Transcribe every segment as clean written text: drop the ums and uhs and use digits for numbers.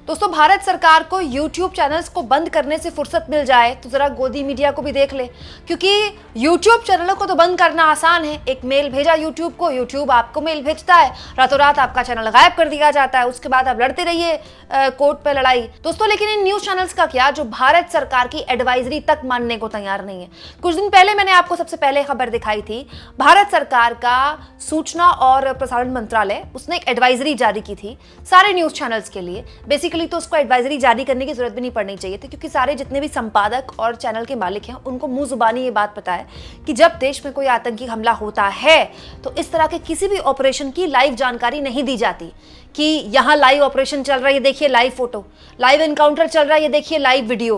दोस्तों, भारत सरकार को YouTube चैनल्स को बंद करने से फुर्सत मिल जाए तो जरा गोदी मीडिया को भी देख ले, क्योंकि YouTube चैनलों को तो बंद करना आसान है। एक मेल भेजा YouTube को, YouTube आपको मेल भेजता है, रातों रात आपका चैनल गायब कर दिया जाता है। उसके बाद आप लड़ते रहिए कोर्ट पे लड़ाई। दोस्तों, लेकिन इन न्यूज चैनल्स का क्या जो भारत सरकार की एडवाइजरी तक मानने को तैयार नहीं है। कुछ दिन पहले मैंने आपको सबसे पहले खबर दिखाई थी, भारत सरकार का सूचना और प्रसारण मंत्रालय उसने एक एडवाइजरी जारी की थी सारे न्यूज चैनल्स के लिए। बेसिकली तो उसको एडवाइजरी जारी करने की जरूरत भी नहीं पड़नी चाहिए थी, क्योंकि सारे जितने भी संपादक और चैनल के मालिक हैं उनको मुंह जुबानी ये बात पता है कि जब देश में कोई आतंकी हमला होता है तो इस तरह के किसी भी ऑपरेशन की लाइव जानकारी नहीं दी जाती कि यहां लाइव ऑपरेशन चल रहा है, ये देखिए लाइव फोटो, लाइव एनकाउंटर चल रहा है, ये देखिए लाइव वीडियो।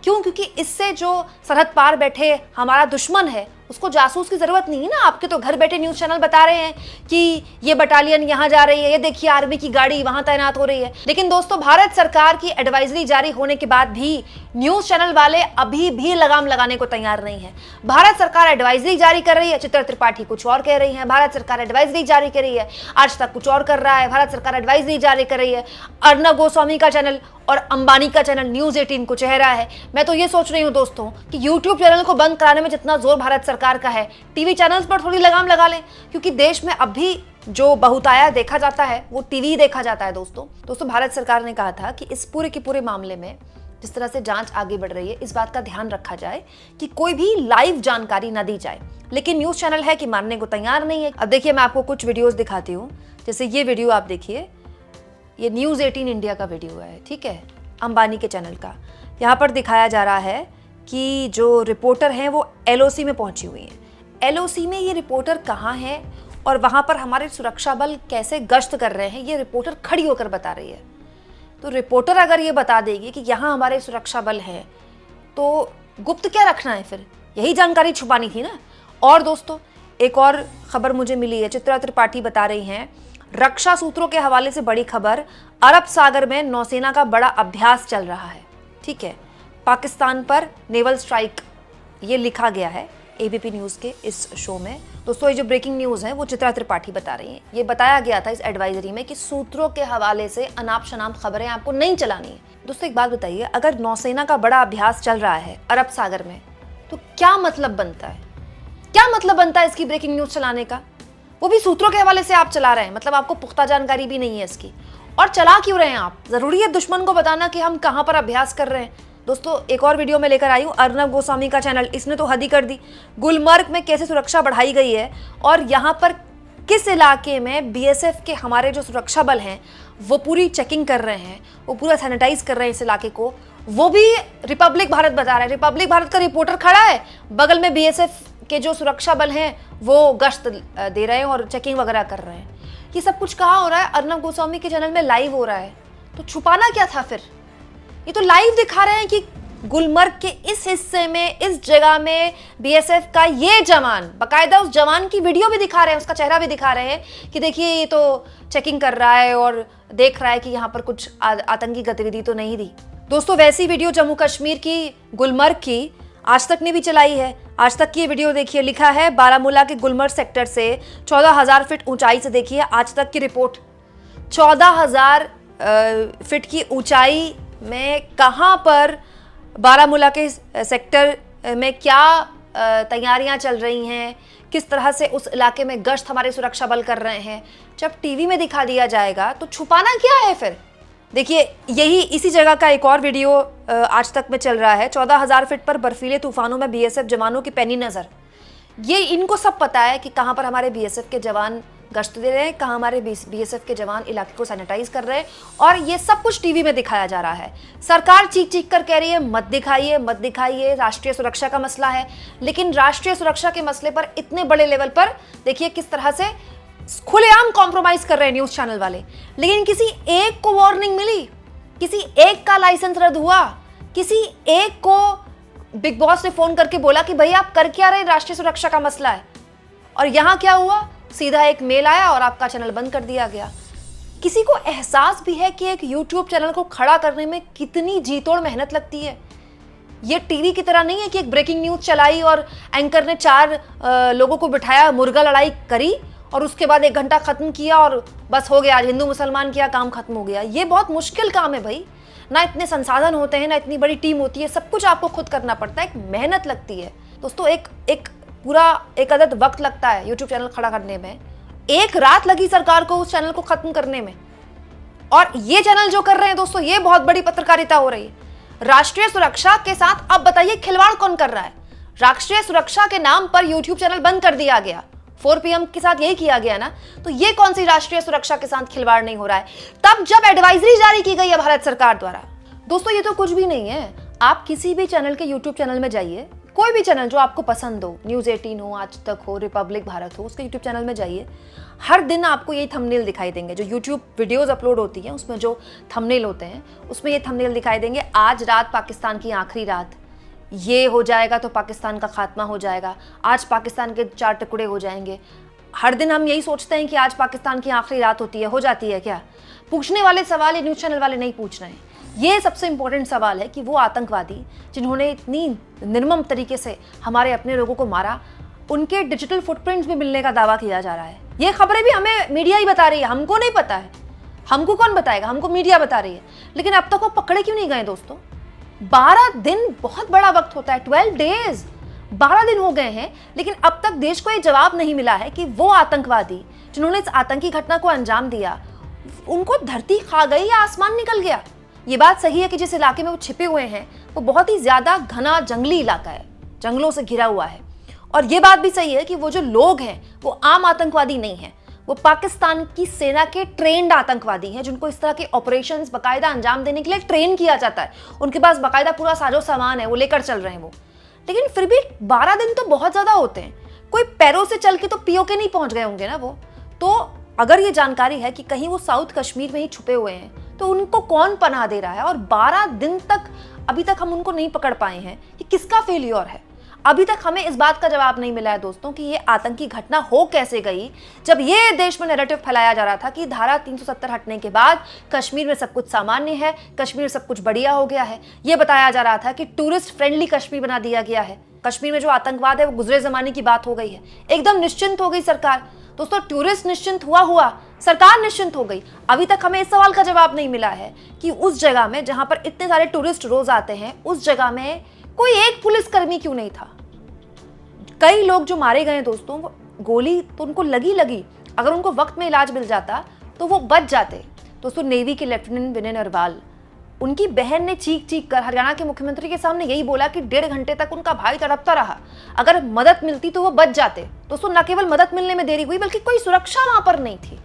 क्यों? क्योंकि इससे जो सरहद पार बैठे हमारा दुश्मन है उसको जासूस की जरूरत नहीं है ना। आपके तो घर बैठे न्यूज चैनल बता रहे हैं कि ये बटालियन यहां जा रही है, ये देखिए आर्मी की गाड़ी वहां तैनात हो रही है। लेकिन दोस्तों, भारत सरकार की एडवाइजरी जारी होने के बाद भी न्यूज चैनल वाले अभी भी लगाम लगाने को तैयार नहीं है। भारत सरकार एडवाइजरी जारी कर रही है, चित्रा त्रिपाठी कुछ और कह रही है। भारत सरकार एडवाइजरी जारी कर रही है, आज तक कुछ और कर रहा है। भारत सरकार एडवाइजरी जारी कर रही है, अर्नब गोस्वामी का चैनल और अंबानी का चैनल न्यूज 18 को चेहरा है। मैं तो ये सोच रही हूँ दोस्तों कि यूट्यूब चैनल को बंद कराने में जितना जोर भारत सरकार का है, टीवी चैनल्स पर थोड़ी लगाम लगा लें, क्योंकि देश में अभी जो बहुताया देखा जाता है वो टीवी देखा जाता है। दोस्तों, भारत सरकार ने कहा था कि इस पूरे के पूरे मामले में जिस तरह से जांच आगे बढ़ रही है, इस बात का ध्यान रखा जाए कि कोई भी लाइव जानकारी ना दी जाए। लेकिन न्यूज चैनल है कि मानने को तैयार नहीं है। अब देखिए, मैं आपको कुछ वीडियोस दिखाती हूँ। जैसे ये वीडियो आप देखिए, ये न्यूज 18 इंडिया का वीडियो है, ठीक है, अंबानी के चैनल का। यहाँ पर दिखाया जा रहा है कि जो रिपोर्टर हैं वो LOC में पहुंची हुई हैं। LOC में ये रिपोर्टर कहाँ है और वहाँ पर हमारे सुरक्षा बल कैसे गश्त कर रहे हैं, ये रिपोर्टर खड़ी होकर बता रही है। तो रिपोर्टर अगर ये बता देगी कि यहाँ हमारे सुरक्षा बल हैं, तो गुप्त क्या रखना है फिर? यही जानकारी छुपानी थी ना। और दोस्तों, एक और खबर मुझे मिली है, चित्रा त्रिपाठी बता रही हैं, रक्षा सूत्रों के हवाले से बड़ी खबर, अरब सागर में नौसेना का बड़ा अभ्यास चल रहा है, ठीक है, पाकिस्तान पर नेवल स्ट्राइक, ये लिखा गया है ABP न्यूज़ के इस शो में। दोस्तों, ये जो ब्रेकिंग न्यूज़ है वो चित्रा त्रिपाठी बता रही हैं। ये बताया गया था इस एडवाइजरी में कि सूत्रों के हवाले से अनाप शनाप खबरें आपको नहीं चलानी है। दोस्तों, एक बात बताइए, अगर नौसेना का बड़ा अभ्यास चल रहा है अरब सागर में, तो क्या मतलब बनता है? क्या मतलब बनता है इसकी ब्रेकिंग न्यूज़ चलाने का? वो भी सूत्रों के हवाले से आप चला रहे हैं, मतलब आपको पुख्ता जानकारी भी नहीं है इसकी। और चला क्यों रहे हैं आप? जरूरी है दुश्मन को बताना कि हम कहां पर अभ्यास कर रहे हैं? दोस्तों, एक और वीडियो में लेकर आई हूं, अर्नब गोस्वामी का चैनल, इसने तो हद ही कर दी। गुलमर्ग में कैसे सुरक्षा बढ़ाई गई है और यहाँ पर किस इलाके में BSF के हमारे जो सुरक्षा बल हैं वो पूरी चेकिंग कर रहे हैं, वो पूरा सैनिटाइज कर रहे हैं इस इलाके को, वो भी रिपब्लिक भारत बता रहा है। रिपब्लिक भारत का रिपोर्टर खड़ा है, बगल में BSF के जो सुरक्षा बल हैं वो गश्त दे रहे हैं और चेकिंग वगैरह कर रहे हैं। ये सब कुछ कहाँ हो रहा है? अर्नब गोस्वामी के चैनल में लाइव हो रहा है। तो छुपाना क्या था फिर? ये तो लाइव दिखा रहे हैं कि गुलमर्ग के इस हिस्से में, इस जगह में BSF का ये जवान, बाकायदा उस जवान की वीडियो भी दिखा रहे हैं, उसका चेहरा भी दिखा रहे हैं कि देखिए ये तो चेकिंग कर रहा है और देख रहा है कि यहाँ पर कुछ आतंकी गतिविधि तो नहीं दी। दोस्तों, वैसी वीडियो जम्मू कश्मीर की गुलमर्ग की आज तक ने भी चलाई है। आज तक की वीडियो देखिए, लिखा है बारामूला के गुलमर्ग सेक्टर से 14,000 फीट ऊंचाई से देखिए आज तक की रिपोर्ट। 14,000 फीट की ऊंचाई में कहां पर बारामूला के सेक्टर में क्या तैयारियां चल रही हैं, किस तरह से उस इलाके में गश्त हमारे सुरक्षा बल कर रहे हैं, जब टीवी में दिखा दिया जाएगा तो छुपाना क्या है फिर? देखिए, यही इसी जगह का एक और वीडियो आज तक में चल रहा है। 14,000 फीट पर बर्फीले तूफानों में BSF जवानों की पैनी नजर। ये इनको सब पता है कि कहां पर हमारे BSF के जवान गश्त दे रहे हैं, कहां हमारे BSF के जवान इलाके को सैनिटाइज कर रहे हैं, और ये सब कुछ टीवी में दिखाया जा रहा है। सरकार चीख चीख कर कह रही है मत दिखाइए मत दिखाइए, राष्ट्रीय सुरक्षा का मसला है। लेकिन राष्ट्रीय सुरक्षा के मसले पर इतने बड़े लेवल पर देखिए किस तरह से खुलेआम कॉम्प्रोमाइज कर रहे हैं न्यूज चैनल वाले। लेकिन किसी एक को वार्निंग मिली, किसी एक का लाइसेंस रद्द हुआ, किसी एक को बिग बॉस ने फोन करके बोला कि भाई आप कर क्या रहे, राष्ट्रीय सुरक्षा का मसला है। और यहां क्या हुआ? सीधा एक मेल आया और आपका चैनल बंद कर दिया गया। किसी को एहसास भी है कि एक यूट्यूब चैनल को खड़ा करने में कितनी जीतोड़ मेहनत लगती है? ये टीवी की तरह नहीं है कि एक ब्रेकिंग न्यूज चलाई और एंकर ने 4 लोगों को बिठाया, मुर्गा लड़ाई करी और उसके बाद 1 घंटा खत्म किया और बस हो गया, आज हिंदू मुसलमान किया, काम खत्म हो गया। ये बहुत मुश्किल काम है भाई, ना इतने संसाधन होते हैं, ना इतनी बड़ी टीम होती है, सब कुछ आपको खुद करना पड़ता है, एक मेहनत लगती है दोस्तों। एक अदद वक्त लगता है यूट्यूब चैनल खड़ा करने में। 1 रात लगी सरकार को उस चैनल को खत्म करने में, और ये चैनल जो कर रहे हैं दोस्तों, ये बहुत बड़ी पत्रकारिता हो रही है। राष्ट्रीय सुरक्षा के साथ अब बताइए खिलवाड़ कौन कर रहा है? राष्ट्रीय सुरक्षा के नाम पर यूट्यूब चैनल बंद कर दिया गया, 4 PM के साथ यही किया गया ना, तो ये कौन सी राष्ट्रीय सुरक्षा के साथ खिलवाड़ नहीं हो रहा है? तब जब एडवाइजरी जारी की गई है भारत सरकार द्वारा। दोस्तों ये तो कुछ भी नहीं है, आप किसी भी चैनल के यूट्यूब चैनल में जाइए, कोई भी चैनल जो आपको पसंद हो, न्यूज़ 18 हो, आज तक हो, रिपब्लिक भारत हो, उसके यूट्यूब चैनल में जाइए, हर दिन आपको यही थंबनेल दिखाई देंगे। जो यूट्यूब वीडियोस अपलोड होती हैं उसमें जो थंबनेल होते हैं उसमें ये थंबनेल दिखाई देंगे, आज रात पाकिस्तान की आखिरी रात, ये हो जाएगा तो पाकिस्तान का खात्मा हो जाएगा, आज पाकिस्तान के 4 टुकड़े हो जाएंगे। हर दिन हम यही सोचते हैं कि आज पाकिस्तान की आखिरी रात होती है, हो जाती है क्या? पूछने वाले सवाल ये न्यूज़ चैनल वाले नहीं पूछ रहे हैं। ये सबसे इंपॉर्टेंट सवाल है कि वो आतंकवादी जिन्होंने इतनी निर्मम तरीके से हमारे अपने लोगों को मारा, उनके डिजिटल फुटप्रिंट्स भी मिलने का दावा किया जा रहा है। ये खबरें भी हमें मीडिया ही बता रही है, हमको नहीं पता है। हमको कौन बताएगा? हमको मीडिया बता रही है। लेकिन अब तक वो पकड़े क्यों नहीं गए दोस्तों? 12 दिन बहुत बड़ा वक्त होता है, 12 डेज, 12 दिन हो गए हैं, लेकिन अब तक देश को ये जवाब नहीं मिला है कि वो आतंकवादी जिन्होंने इस आतंकी घटना को अंजाम दिया, उनको धरती खा गई या आसमान निकल गया। ये बात सही है कि जिस इलाके में वो छिपे हुए हैं वो बहुत ही ज्यादा घना जंगली इलाका है, जंगलों से घिरा हुआ है। और ये बात भी सही है कि वो जो लोग हैं वो आम आतंकवादी नहीं है, वो पाकिस्तान की सेना के ट्रेंड आतंकवादी हैं, जिनको इस तरह के ऑपरेशंस बाकायदा अंजाम देने के लिए ट्रेन किया जाता है। उनके पास बाकायदा पूरा साजो सामान है, वो लेकर चल रहे हैं वो। लेकिन फिर भी 12 दिन तो बहुत ज्यादा होते हैं। कोई पैरों से चल के तो पीओके नहीं पहुंच गए होंगे ना वो। तो अगर ये जानकारी है कि कहीं वो साउथ कश्मीर में ही छुपे हुए हैं, तो उनको कौन पनाह दे रहा है? और 12 दिन तक अभी तक हम उनको नहीं पकड़ पाए हैं, ये किसका फेलियर है? अभी तक हमें इस बात का जवाब नहीं मिला है दोस्तों कि ये आतंकी घटना हो कैसे गई, जब ये देश में नैरेटिव फैलाया जा रहा था कि धारा 370 हटने के बाद कश्मीर में सब कुछ सामान्य है, कश्मीर में सब कुछ बढ़िया हो गया है। ये बताया जा रहा था कि टूरिस्ट फ्रेंडली कश्मीर बना दिया गया है, कश्मीर में जो आतंकवाद है वो गुजरे जमाने की बात हो गई है, एकदम निश्चिंत हो गई सरकार। दोस्तों टूरिस्ट निश्चिंत हुआ, सरकार निश्चिंत हो गई। अभी तक हमें इस सवाल का जवाब नहीं मिला है कि उस जगह में जहां पर इतने सारे टूरिस्ट रोज आते हैं, उस जगह में कोई एक पुलिसकर्मी क्यों नहीं था? कई लोग जो मारे गए दोस्तों, वो गोली तो उनको लगी, अगर उनको वक्त में इलाज मिल जाता तो वो बच जाते। दोस्तों नेवी के लेफ्टिनेंट विनय नरवाल, उनकी बहन ने चीख कर हरियाणा के मुख्यमंत्री के सामने यही बोला कि 1.5 घंटे तक उनका भाई तड़पता रहा, अगर मदद मिलती तो वो बच जाते। दोस्तों न केवल मदद मिलने में देरी हुई, बल्कि कोई सुरक्षा वहां पर नहीं थी।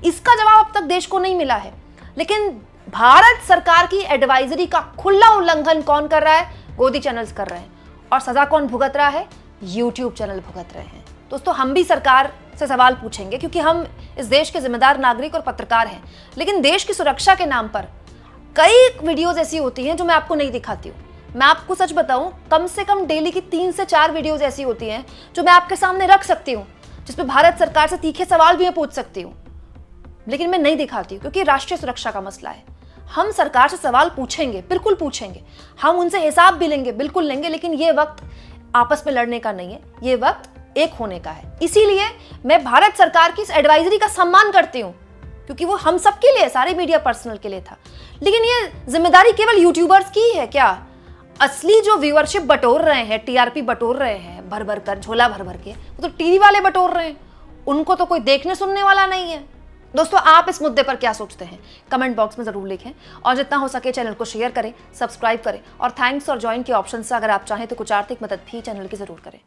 इसका जवाब अब तक देश को नहीं मिला है। लेकिन भारत सरकार की एडवाइजरी का खुला उल्लंघन कौन कर रहा है? गोदी चैनल्स कर रहे हैं। और सजा कौन भुगत रहा है? यूट्यूब चैनल भुगत रहे हैं। दोस्तों हम भी सरकार से सवाल पूछेंगे, क्योंकि हम इस देश के जिम्मेदार नागरिक और पत्रकार हैं। लेकिन देश की सुरक्षा के नाम पर कई वीडियोस ऐसी होती हैं जो मैं आपको नहीं दिखाती हूँ। मैं आपको सच बताऊं, कम से कम डेली की 3 से 4 वीडियोस ऐसी होती हैं जो मैं आपके सामने रख सकती हूँ, जिसमें भारत सरकार से तीखे सवाल भी मैं पूछ सकती हूँ, लेकिन मैं नहीं दिखाती क्योंकि राष्ट्रीय सुरक्षा का मसला है। हम सरकार से सवाल पूछेंगे, बिल्कुल पूछेंगे, हम उनसे हिसाब भी लेंगे, बिल्कुल लेंगे, लेकिन ये वक्त आपस में लड़ने का नहीं है, ये वक्त एक होने का है। इसीलिए मैं भारत सरकार की इस एडवाइजरी का सम्मान करती हूँ, क्योंकि वो हम सबके लिए, सारे मीडिया पर्सनल के लिए था। लेकिन ये जिम्मेदारी केवल यूट्यूबर्स की है क्या? असली जो व्यूअरशिप बटोर रहे हैं, टीआरपी बटोर रहे हैं भर भर कर, झोला भर भर के, वो तो टीवी वाले बटोर रहे हैं, उनको तो कोई देखने सुनने वाला नहीं है। दोस्तों आप इस मुद्दे पर क्या सोचते हैं? कमेंट बॉक्स में जरूर लिखें, और जितना हो सके चैनल को शेयर करें, सब्सक्राइब करें, और थैंक्स और ज्वाइन के ऑप्शन से अगर आप चाहें तो कुछ आर्थिक मदद भी चैनल की जरूर करें।